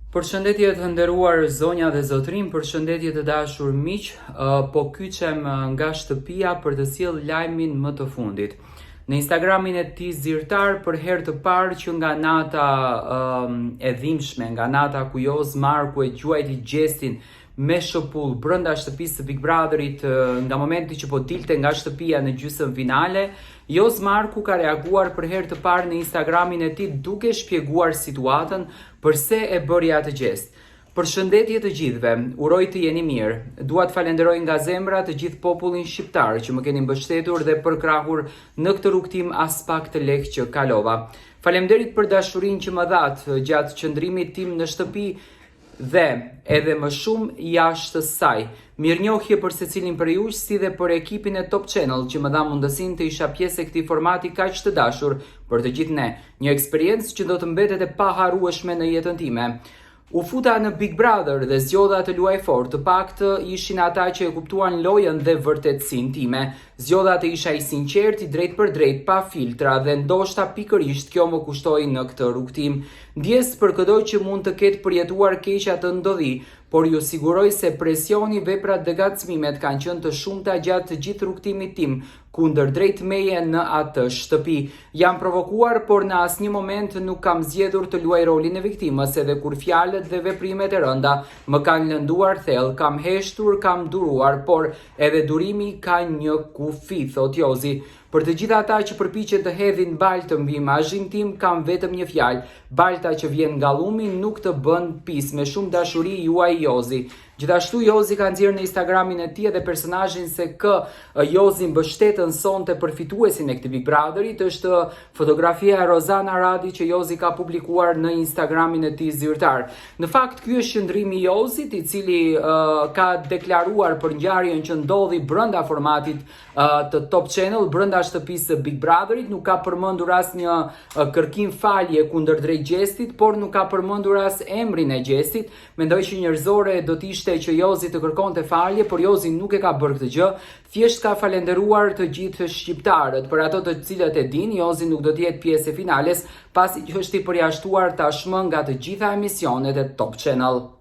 Përshëndetje të nderuar zonja dhe zotrin, përshëndetje të dashur miq, po kyçem nga shtëpia për të sjellë lajmin më të fundit. Në Instagramin e tij zyrtar për herë të parë që nga nata e dhimbshme, nga nata ku Joz Marku e quajti Gjestin me shëpull brenda shtëpisë së Big Brotherit, nga momenti që po dilte nga shtëpia në gjysmë finale, Joz Marku ka reaguar për herë të parë në Instagramin e tij duke shpjeguar situatën përse e bëri atë gjest. Përshëndetje të gjithëve, uroj të jeni mirë. Dua të falenderoj nga zemra të gjithë popullin shqiptar që më keni mbështetur dhe përkrahur në këtë rrugtim as pak të lehtë që kalova. Faleminderit për dashurinë që më dhatë gjatë qëndrimit tim në shtëpi dhe edhe më shumë jashtë saj. Mirënjohje për secilin prej jush, si dhe për ekipin e Top Channel që më dha mundësinë të isha pjesë e këtij formati kaq të dashur për të gjithë ne. Një eksperiencë që do të mbetet e paharrueshme në jetën time. U futa në Big Brother dhe zgjodha të luaj fort, të paktë ishin ata që e kuptuan lojën dhe vërtetësinë time. Zgjodha të isha i sinqert, i drejt për drejt, pa filtra dhe ndoshta pikërisht kjo më kushtoi në këtë rrugtim. Ndjes për çdo që mund të ketë përjetuar keq atë ndodhi, por ju siguroj se presioni, veprat dhe gacmimet kanë qenë të shumta gjatë të gjithë rrugtimit tim kundër drejt meje në atë shtëpi. Jam provokuar, por në asnjë moment nuk kam zgjedhur të luaj rolin e viktimës, edhe kur fjalët dhe veprimet e rënda më kanë lënduar thellë, kam heshtur, kam duruar, por edhe durimi ka një kufi, thot Jozi. Për të gjitha ata që përpiqen të hedhin baltë mbi imazhin tim, kam vetëm një fjalë: balta që vjen nga llumi nuk të bën pis. Me shumë dashuri, juaj Jozi. Gjithashtu Jozi ka nxjerrë në Instagramin e tij edhe personazhin se Jozi mbështetën sonte përfituesin e këtij Big Brotherit. Është fotografia e Rozana Radi që Jozi ka publikuar në Instagramin e tij zyrtar. Në fakt, ky është qëndrimi i Jozit, i cili ka deklaruar për ngjarjen që ndodhi brenda formatit të Top Channel, brenda shtëpisë së Big Brotherit. Nuk ka përmendur asnjë kërkim falje kundër drejt Gjestit, por nuk ka përmendur as emrin e Gjestit. Mendoj që njerëzore do të ishte që Jozi të kërkonte falje, por Jozi nuk e ka bërë këtë gjë. Thjesht ka falenderuar të gjithë shqiptarët. Për ato të cilët e din, Jozi nuk do të jetë pjesë e finales, pasi që është i përjashtuar tashmë nga të gjitha emisionet e Top Channel.